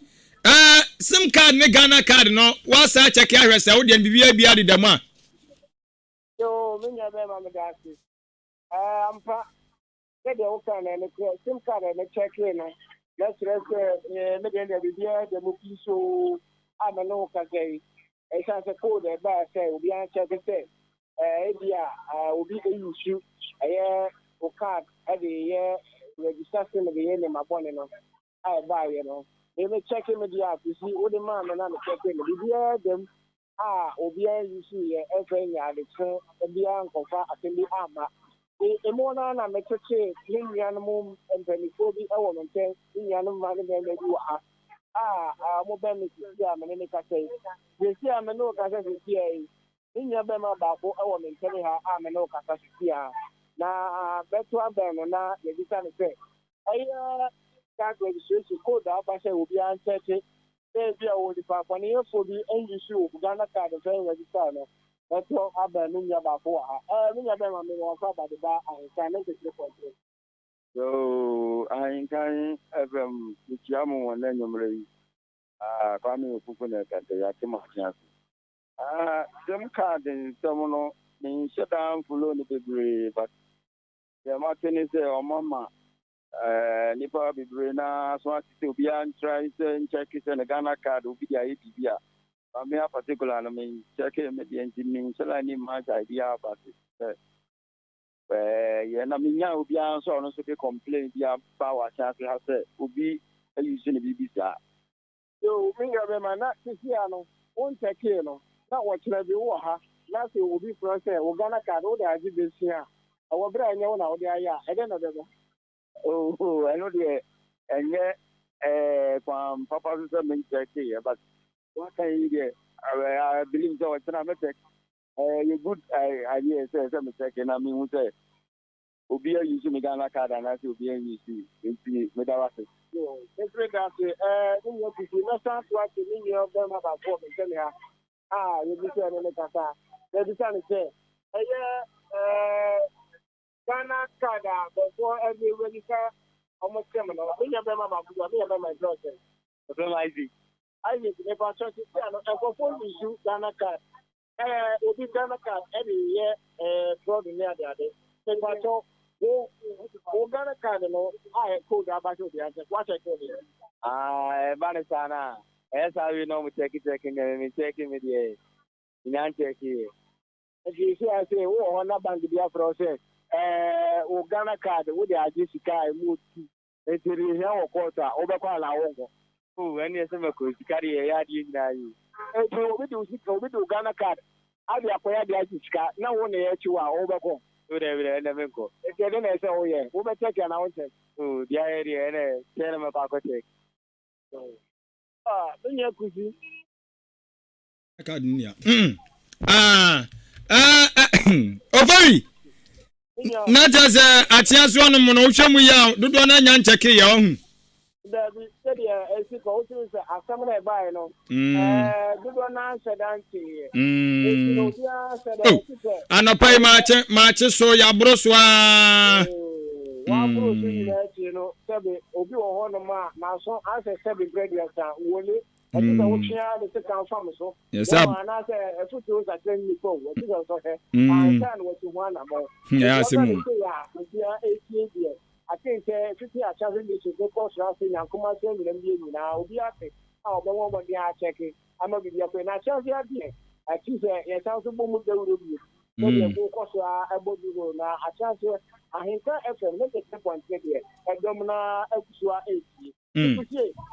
sim card ne Ghana card no wasa check ahwese wo de bibia bia de dam a yo menya be ma me da ase ampa de o kan ne sim card ne check na let's me de bibia de mo piso amano ka gai e sa se code e ba se obi an check se e bia obi e use o card e de ye registration me ye ne mabone no ai ba ye no me check me dia to see wo de man na me check me bia dem obi an use ye e fa nya de so bia nkofa atendi ama e mo na me check ni nya no mo empani ko bi e wo no nten nya no ma ne me di wa mo be me si a me ne ka sei ye si a me no ka se si ai nya be ma ba ko e wo me nten ha me no ka se si a na beto abeno na yebisa ne se aya card registration code abashe obi an cheche e bia wo di papa ne yefo bi enyisu o Ghana card fe register no beto abeno nya ba ko nya be ma me wo fa ba de ba Ahenkan ne ke control so Ahenkan FM kiamu wona nyomre kwa me okuku na ka de ya ke ma tia dem card ntomo no ni shedan fulo ni bebre but ya matene se o mama nipa bebre na so ati obi an try se check se na Ghana card obi ya bibia me a particular no me check me the engine sala ni ma idea about it ye na me nya obi an so no so ke complain bia ba wa chance ha se obi use ni bibisa yo minga be ma na sisi ano on check no na wo kire bi wo ha na se obi process o Ghana card o da agi besia awo bra anya wo na wo de aya e de no de I know the from Papa men check here, but what can you get? I believe so. It's not you good idea says I'm checking. I mean, who say Obi using Ghana card and I say Obi using Medawase. So, let's read that. You know, if you not start watching any of them about what they tell you. You be saying in the Kata. They be saying say, Ghana card before every register almost criminal. We have them about my brother. I think if I try to say, I go for you Ghana card. Obi Ghana card every year fraud in there the other. Then I talk Ghana card no I code about the other. What I told you. Bani sana. Esa we know me checking me checking me the. Inan checking. If you see I say, oh, on a bank the process. Ghana card with the Ajisika move to. It's a real quarter over Kuala Ongo. Oh, any SME could carry a yard in there. We do Ghana card. I be acquired the Ajisika. Now only you are overcome. Never go. If you don't say, oh, yeah, we better take an answer. Oh, the area and tell them about it. Then you could see. Academia. Ovary. Not as a chance one of show me out. Do not check it young. The study as it goes to a summer by no. Do not answer dancing. And a pay matches so ya broswa. One brochure, you know, Sabi, Obi or Honoma, now so as a Sabi graduate, Wooly. I think I will share the second farm. So, yes, sir. And I say, a foot was at 10 years old. What is also here? I can what you want about. Yes, I think 18 years. I think 50 are traveling to go across Racing and come out saying, now, be happy. How the woman they are checking. I'm not going to be a chance here. I choose a chance to move the review. Maybe a book also about you now. A chance here. Ahenkan FM, let's take the point here. A domina extra 80.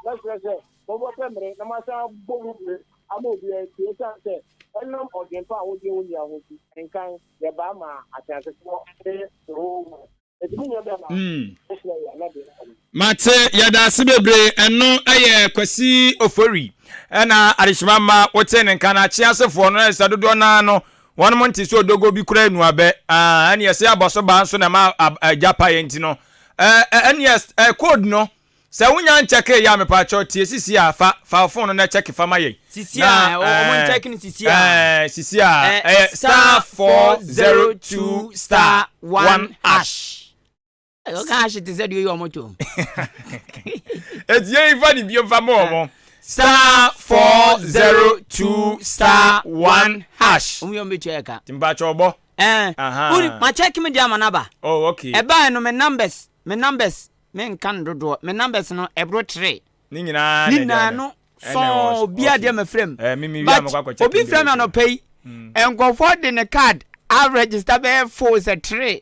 Let's say. Over family, no matter what I'm over here, say, and no again, I will do you and kind the Bama at the whole. Mate yada sibebre eno aye kwasi ofori na arishimama woten nka na chiasefo no esadodo na no won monti so dogo bi kura enu abe ene yesi aboso ba nso na ma japa yenti no ene yes code no se wunya ncheke ya mepa cho tie sisi a fa phone na check fa maye sisi a o mon check ni sisi a sisi a star 402 star 1 hash. Gosh, it is a you moto. It's ye funny be of more. Star 402 star 1 hash. We check. Timbachobo. My check me down manaba. Oh, okay. A buy no me numbers. Men can do me numbers no ebro 3. Nina no so bia dem a frame. Obi frame no pay. And go for the card. I register be 4 is a 3.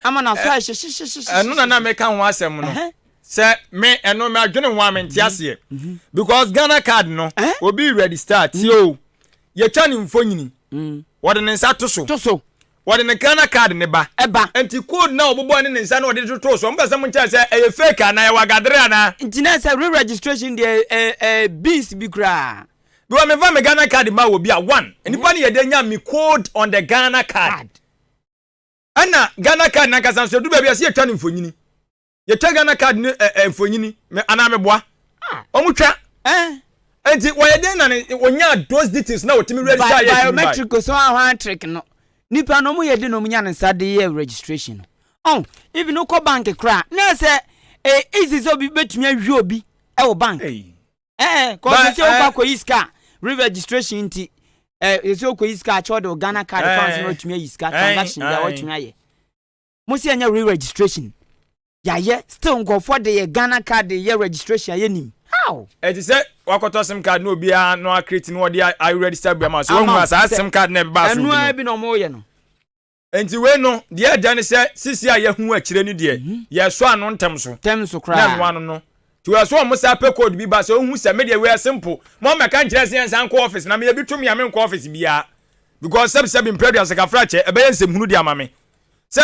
I'm an assassin. No, na make an wasem no. Say me eno me adwene ho amentiase because Ghana card no will be ready start yo. Ye chani mfonyini. What the nsa to so. What the Ghana card ne ba. Eba. Enti code na obobo ne nsa na ode to so. Mba sam ncha say e fake na e wagadre ana. Ntina say re-registration the beans bi kra. Because me va me Ghana card ma wo bi a 1. Enipa ne ye de nya me code on the Ghana card. Ana Ghana card na kasa so do bia se ye twani mfonyini. Ye twa Ghana card ne mfonyini me ana me boa. Omutwa. Enti wo ye den na onya those details na otimi register ye biometric so one trick no. Nipa no mu ye de no mu nya nsa de ye registration. Oh, even no ko bank kra. Na say easy so bi betumi ahwe obi e wo bank. Ko se o kwa iska re-registration nti ese o kwa iska cho de Ghana card account no otumi iska transaction ya otumi aye. Mo se anya re-registration. Ya ye still go for the Ghana card the registration ye nim. How? It is say wakoto sim card no bia no create no dey I register bia ma so won asa sim card na be ba so. Enu abi no mo ye no. Enti we no dey dan say sisi a ye hu akire ni dey. Ye so anu ntem so. Tem so kra. Na no no. To we so mo sa pe code bi ba so hu say me dey we simple. Mo me kan kire say san ko office na me bi tumi ya me ko office bia. Because sub in previous ka frache e be nsem hunu dia ma me. Say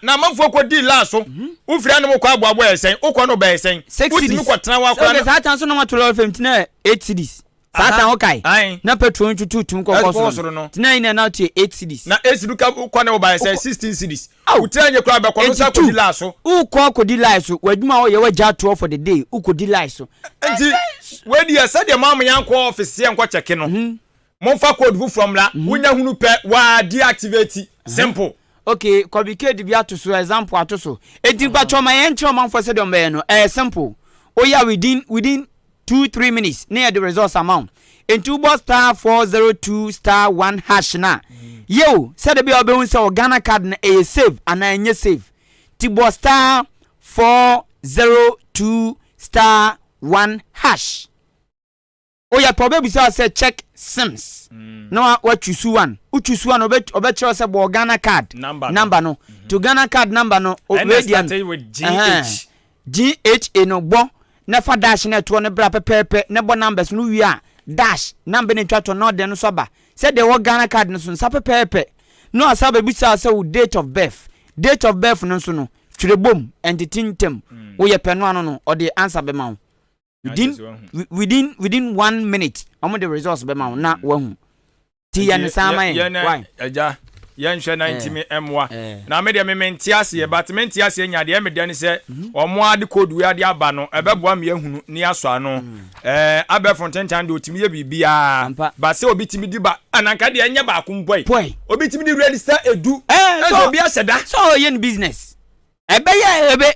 na mafo ko di la so wo fira no ko aboabo esen wo ko no ba esen wotimi ko tena wa kwa so sa tan so no matolo 15 8 cedis sa tan okay na petrol ntutu tum ko so no tena ina na to 8 cedis na 8 cedis ka ko na ba esen 16 cedis wo tena nye ko ba ko no sa ko di la so wo ko di la so wadwuma wo ye wa ja to for the day wo ko di la so enti we di say the mama yan ko office yan ko check no mo fa code vu from la wonya hunu pe wa deactivate simple. Okay, communicate bi atoso example atoso. Enti patcho ma yen chiro man for say don be no simple. Oya within 2-3 minutes near the results amount. Enti bo star 402 star 1 hash na. Yo, say the bi obehun say Ghana card na save and enye save. Ti bo star 402 star 1 hash. Oh yeah, probably say check sims. No, what you one? What you one? Obet say Ghana card number no. To Ghana card number no. Started with GH. GH no bo. Never dash network ne bra pepe nebo numbers no wi a dash number ne twato no de no so ba. Say the Ghana card no so nsa pepe. No asabe bisa say date of birth. Date of birth no so no. Tire bom and the tintem. Wo ye peno ano no or the answer be ma. Within 1 minute, I'm the results be ma na wahu. Ti and sama why? Eja yen hwe 90 me emwa. Na me de me mentiase but mentiase nya de me de ne se omo ade code wi ade aba no ebeboa me ahunu ni aso ano. Abe fonten tan de otimi ye bibia. Ba se obi timi di ba ananka de nya ba akompoi. Obi timi di register edu. So obi aseda. So yen business. Ebe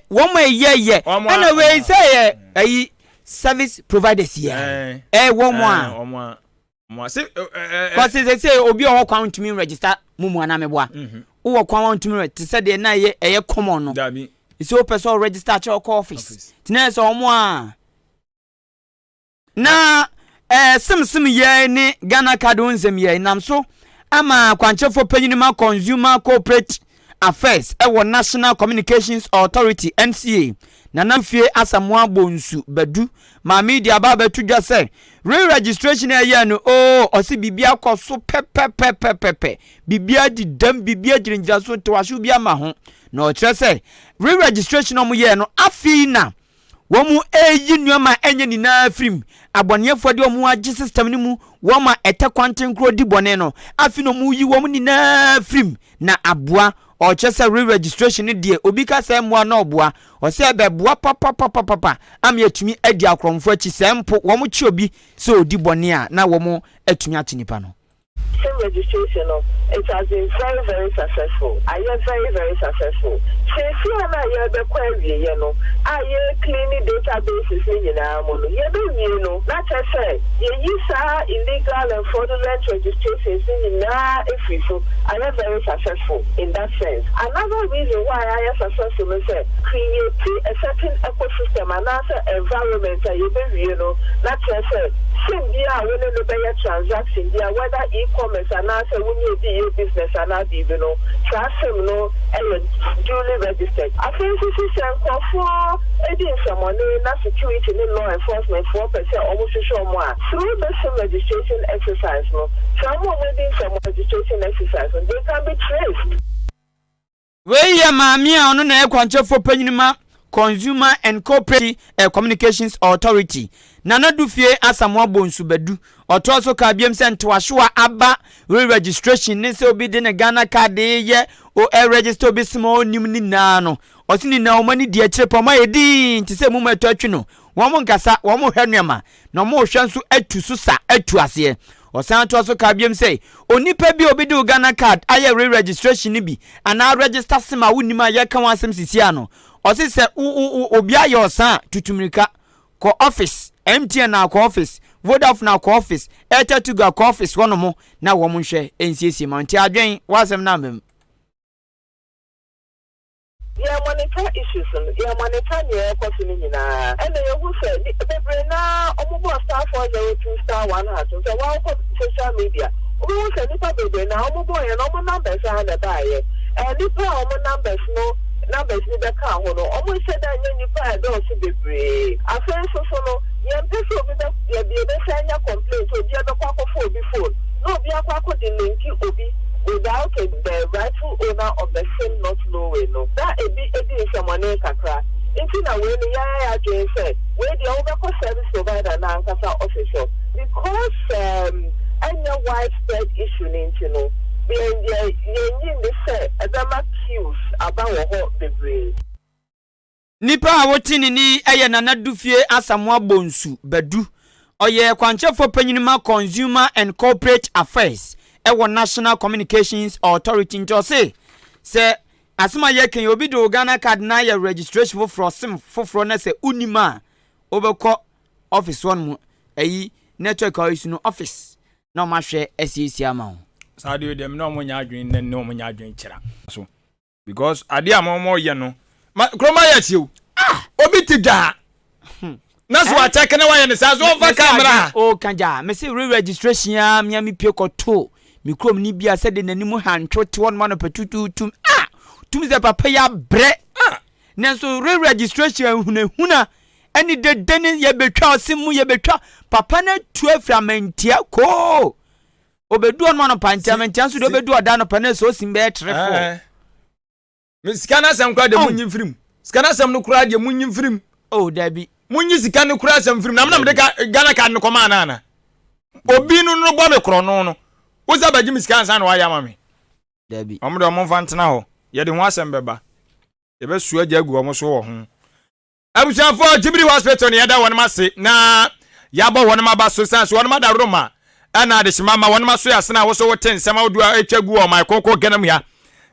womo ye. And we say ayi service providers here. Womo say cause they say obi o kwa ntumi register mumu ana meboa. Wo kwa ntumi register say de na ye common no. Dabi. So person register cho office. Tina so omo a na sim ye ni Ghana card onzem ye nam so ama kwanchefo panyinima Consumer Corporate Affairs National Communications Authority NCA na namfie asamwa bonsu badu ma media ba betudwa say re-registration eye no osi bibia koso pepe bibia di dam bibia girinja so to ahwe bia ma ho na o kire say re-registration omo ye no afi na wo mu eyi nuama enye ni na afrim abonefo de omo agi system ni mu wo ma ete kwanten kro di bone no afi no mu yi wo mu ni na afrim na aboa o chese re-registration die obi ka se mo na oboa o se be boa papa am yetumi adi akromfo achi se mpo wo mu chi obi se odi bone a na wo mu atumi achi nipa no. Registration, it has been very, very successful. I am very, very successful. Since you and I have query, I cleaning databases in not I say, you use illegal and fraudulent registrations in I am very successful in that sense. Another reason why I am successful is create a certain ecosystem and also environment not I say, transaction, whether e-commerce and also when you do business and not even trust him duly registered. I think this is for aiding someone in security in law enforcement 4% almost show more through the registration exercise. Someone within some registration exercise and they can be traced. We ya mamia ono na ekwanchefo panyinima Consumer and Corporate Communications Authority nana dufie asamwa bonsu bedu otoso ka biem se ntwahwe aba re-registration ne se obi de ne Ghana card ye o register obi small nim ni na no osini na omani die chirepọ ma edi nti se mumu etwatwi no womo nkasa womo hwenuama na omo hwenso atu susa atu ase osan toso ka biem se onipa bi obi de Ghana card aye re-registration ni bi ana register sima wunima ye kan wasem sisia no osi se obi aye osan tutumrika ko office MTN na ko office Vodafone na ko office Airtel to go ko office wono mo na wo mo hwe ensiesie ma nti adwen wasem na mem. Yeah, monitor issues. Yeah, monitor near question in and then you say the brain now almost star 402 star 1 hat. So one social media. We will send it baby now boy and all numbers are the buyer. And if all numbers no numbers in the car almost said that you buy those be brave. I feel so young people with the send your complaint to the other papa for before. No, be a quack with the link obi without the rightful owner of the same not knowing. No, that a bit someone else kakra. Into na when the again said, where the overcall service provider now official because any widespread issue into the say Adama queues about the brain. Nipa awotini ni eye nana dufie asamwa bonsu bedu oye kwanchefo panyinima Consumer and Corporate Affairs National Communications Authority njose se asema yeken obi do Ghana card na ya registration for sim for na se unima obekọ office one mu ayi network house no office na ma hwe SEC ama sadio dem no munya adwen na no munya adwen kira so because ade amomo ye no kroma ya chiu obi ti da na so attack na wa ye ne sa so over camera o kanja me say re-registration ya me pie koto me krom ni bia se de nanimu hantwo te won ma no patututum tum ze papa ya bre nanso re-registration huna ani de deni ye betwa osimu ye betwa papa na tu aframentia ko obedu on ma no pantamentia so de obedu oda no pa na so osim be trefo me sikana sam kwa de munyi mfirim sikana sam no kura de munyi mfirim oh dabi munyi sika no kura sam mfirim na me de Ghana ka no koma na obi no bo me kro no Uza baji misika san wa ya mame. Dabi. Omdo mo fantena ho. Ye de ho asem beba. Ye be su aja agu omo so wo ho. Abushafo Jibri Hospital ne yada wonma se na ya bo wonma ba so sans wonma da Roma. Ana de shimama wonma so ya sena wo so woten sema wodu etwagu o my konko ganam ya.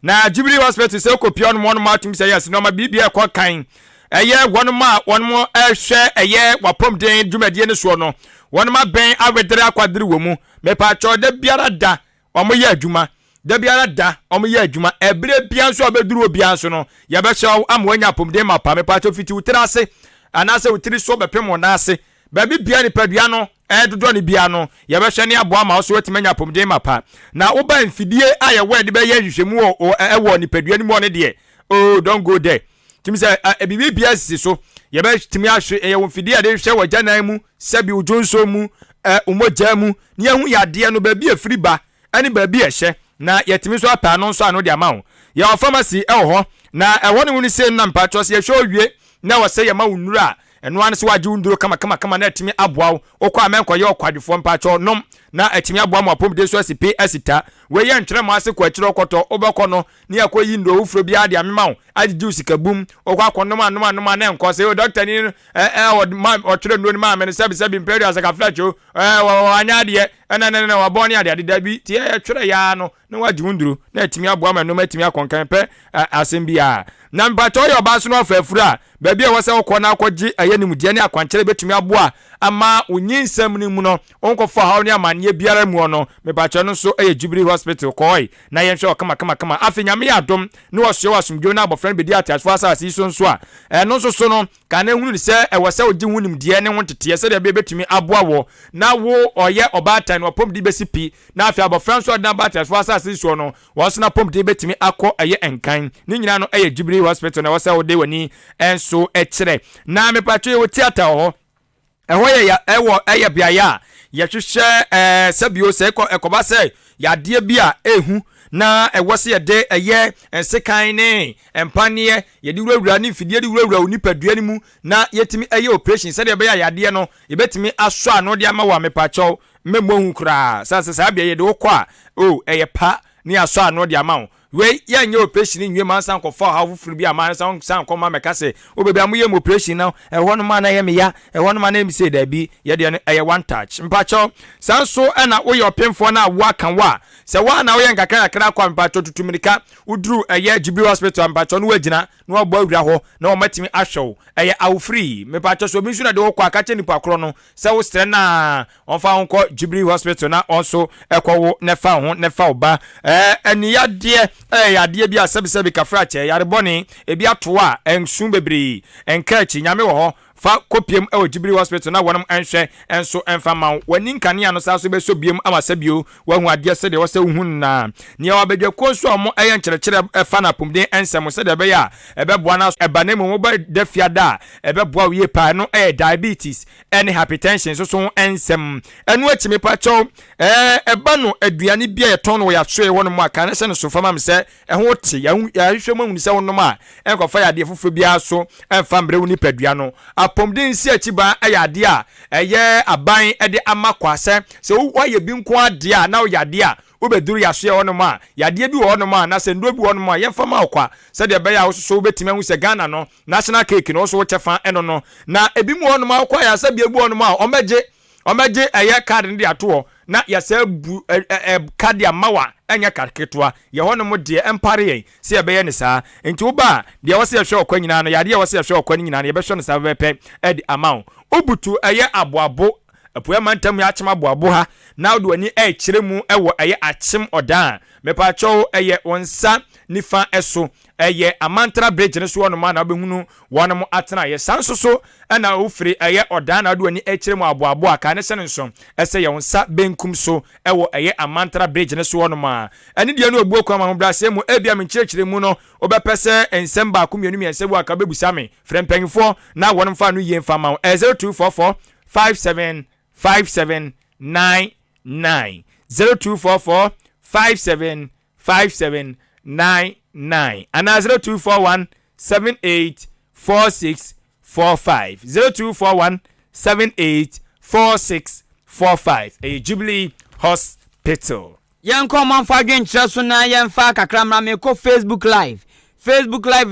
Na Jibri Hospital se kopi on wonma tum se yes no ma bibia ko kan. Eye wonma wonmo ehwe eye wapom den dwumadie ne so no. Wonma ben awedere akwadere wo mu. Me pa cho de biara da omo ye adwuma de biara da omo ye adwuma ebre bia so obeduru obia so no ye be hyew amwanya pomde mapa me pa cho fiti utirase anase utiri so bepem wona ase ba bi bia ni padua no dodo ni bia no ye be hye ne aboa ma so wetimanya pomde mapa na wo ba mfidie aye we de be ye hwehwemu ewo ni padua ni mo ne de oh don't go there timi say ebibi bia sisi so ye be timi ahwe ye wo mfidie de hwe wajanan mu sabi ujonso mu umojamu ni ehu yade no ba bi afiri ba ani ba bi ehye na yetimi so apa no so ano de ama ho ye o pharmacy ho na ewo ne woni se na mpa cho se ye hwe owie na wo se ye ma wunura eno an se waje wunduro kama na etimi aboa okwa amenko ye okwadefo mpa cho nom na etimi aboa mo apom de so asipe asita we ye ntwere mo ase kwa kire okoto obekọ no ne yakoyi ndo ufuro bia de amema ho agiju sikabum okwa akonom anoma na enko se o doctor ni o twere ndo ni ma me sebi imperial asaka flacho anya de na waboni ade dabi tie ye twere ya no na waje wunduro na etimi aboa ma no etimi akonkan pe asembia na mpato yo ba so no afafura ba bia wo se wo na akọji ayanimudie ne akwanchere betumi aboa ama onyinsam ni mu no onkofo hawo ne amanye biara mu no me pacho no so Jibri Hospital koi na yen hwe kama afenyame ya dom ne wo so wasumdwo na abofran bedi atasfo asase so nso a no so no ka na hunu se wose ogi hunimdie ne wontete se de betumi aboa wo na wo oye obatan wo pom di besipi na afi abofran so na atasfo asase so no wo so na pom di betumi akọ Ahenkan ni nyina no Jibri Hospital na wo se wo de wani enso ekire na me pacho wo theater ho ehoye ya eye bia ya hwehwe sabio se ekoba se yade bia ehu na ewose yede eye ensekan ne empanie yedi wurawura ni fidie di wurawura onipadua ni mu na yetimi eye operation se de be ya yade no yebetimi aso ano de ama wa me pacho memo hu kra sa bia yede wokọ eye pa ni aso ano de ama we ya nye operation nwe man san ko fa ha fufuru bi ama san ko ma meka se obebi amuye mo operation na ehonu ma na ye me ya ehonu ma na mi se da bi ye de eye one touch mpacho san so na wo ye opemfo na wa kan wa se wa na wo ye nkakra kwa mpacho tutumirika uduru eye Jibri Hospital mpacho no wagina na wo bawura ho na wo matimi ahwew eye awfree me mpacho so bi su na de wo kwa akache nipa kro no se wo stre na onfa honko Jibri Hospital na also ekwo ne fa ho ne fa oba eniya de yade bia sebi kafrache yare boni ebi atoa ensu bebre enkachi nyame wo ho fa kopiem Jibri Hospital na wonam enhwe enso enfa ma wani nkane ano sa so be so biem amasabio wahu ade se de wo se hu na ne ya wabedwa ko so mo nkyerekere fa na pomden ensem se de be ya ebeboa na ebanemu mo ba defiada ebeboa wie pa no diabetes and hypertension so ensem enu achime pa cho eba no aduane bia yeton no ya so wonam aka na se no so fama me se ho te ya hwehwe mo hu se wonam a enkofa ya de fofo bia so enfa mbre woni padua no pomden si achiba ayade a eye aban ede amakwase se wo ye bi nko ade a na wo yade a obeduru yaso ye wono ma yade bi wono ma na se ndo bi wono ma ye fama okwa se de be ya wo so betime hu se Ghana no national cake no so wo chefa eno no na ebi mu wono ma okwa ya se bi ebu wono ma omeje eye card ndi ato na ya se bu card ya mawa enya karketwa ye hono mo de empare ye se ye be ye ne saa enti wo ba de wo se ye hwe okwa nyina no yade ye wo se ye hwe okwa nyina no ye be hwe no saa bepe edi amount obutu eye aboabo apuya mantam ya achema boabo ha na do ani e kire mu ewo eye achem odan mepa cho eye wonsa nifa eso eye amantra bridge ne so wono ma na behunu wono mo atena ye sanso so na ofiri eye odan na do ani e kire mu aboabo aka ne sene nso ese ye wonsa benkum so ewo eye amantra bridge ne so wono ma ani de anu obuo kwa ma ho brase mu ebia me kire mu no obepese ensem ba komienu mi ensebu aka bebusa me frempanyfo na wono fa no ye mfa ma 0244 575799 0244 575799 and 0241 784645 0241 784645 a Jubilee Hospital. Yanko manfa adwenkyerɛ so na yɛmfa kakra mra me ko Facebook live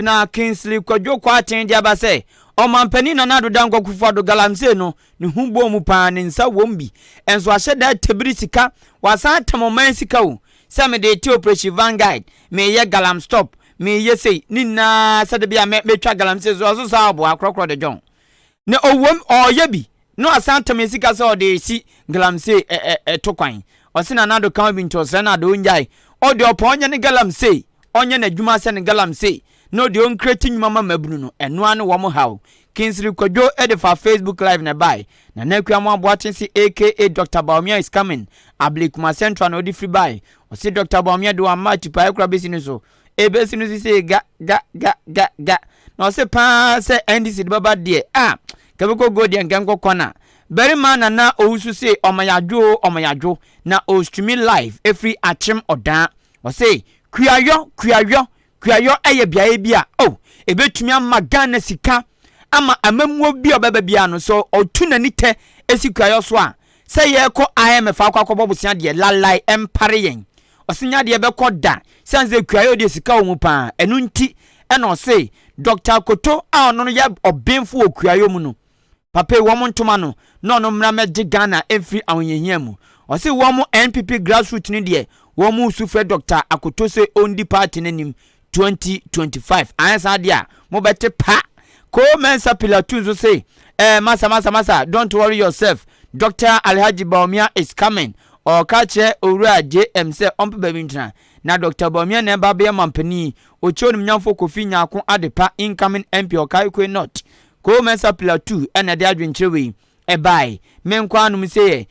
na Kingsley Kwadwo kwaten dia ba sɛ ɔmampani na nado danko kufado galamse no ne humbo mu pa ne nsa wombi enso ahye da tebiri sika wasan tamoman sika wo sɛ me de ti operation Vanguard me ye galam stop me ye sei nina sɛ de bia me twa galamse so sa abo akrokro de jon ne owom ɔyɛ bi no asan tam sika sɛ ɔde si galamse to kwan ɔsina nado kan bi ntosɛ na do njai ɔde ɔpɔnye ne galamse onye na dwuma sɛ ne galamse no de on creating mama mabunu no eno ane wo mo haw Kingsley Kwadwo edifa Facebook live na buy na nakua mo aboaten si aka Dr. Baumia is coming Ablikuma Central no di free buy o si Dr. Baumia do ama tipa ekura besini so e besini si se ga no se pa se NDC de baba de kabeko go de nganko kona beri man na owusu se omayadwo na o streaming live every achem odan o se kuayo eye biae bia ebetumi ama Ghana sika ama amamuo bia obeba bia no so otu nani te esikuayo so a se ye ko IMF akwakobo busia de lalai empare yen osinya de be ko da sanze kuayo de sika wo mu pa enu nti e no se Dr. Koto a ono no ya obenfu okuayo mu no papa wo mo ntoma no no mra meje Ghana every awonyehia mu o se wo mo NPP grassroots ni de wo mo sufre Dr. Akoto se ondi party nanim 2025 ansa dia mo bete pa ko mensa pilatu so say masa don't worry yourself Dr. Alhaji Baumia is coming or kache owura JM say ompe babintra na Dr. Baumia na ba be mampani ocho nim nyamfo kofi nyaako adepa incoming MP okaikwe not ko mensa pilatu na de adwenkyerwe bai menkwa no say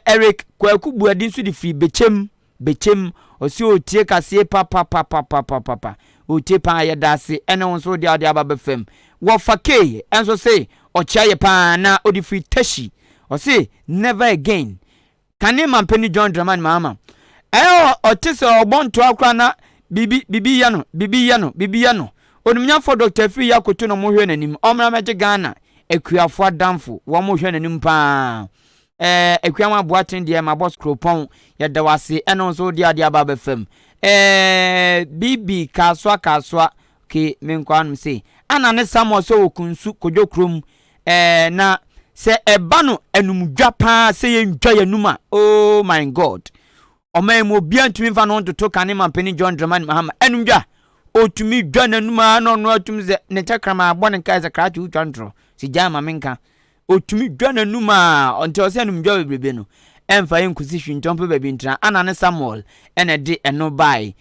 Eric kwaku buadi so di fi bechem osi otie kase papa otie pa ya dase ene wonso de ade aba fam wo fake enso say ochia ye pa na odi free tashi osi never again kane mampani John Draman mama otise obonto akra na bibi ya no onumnya for Dr. Free Yakoto no mo hwe nanim omra meje Ghana akuafo adamfo wo mo hwe nanim pa ekwama boaten de ma boss kropon ya dawase eno so de ade aba befam bibi kaswa ke menkwanum se ana ne samo so okunsu kodwokrom na se eba no enumdwa pa se ye ndwa yanuma oh my god omemo bia ntumi fa no to kane mampeni John Dramani Mahama enumdwa otumi dwa nanuma no atum ze ne chakrama abone kai ze krachi utwantro si jama menka otumi dwa nanuma onte ose enumdwa bebrebe no emfa yenkusi hwintompe baby ntra ana ne Samuel ene de eno bai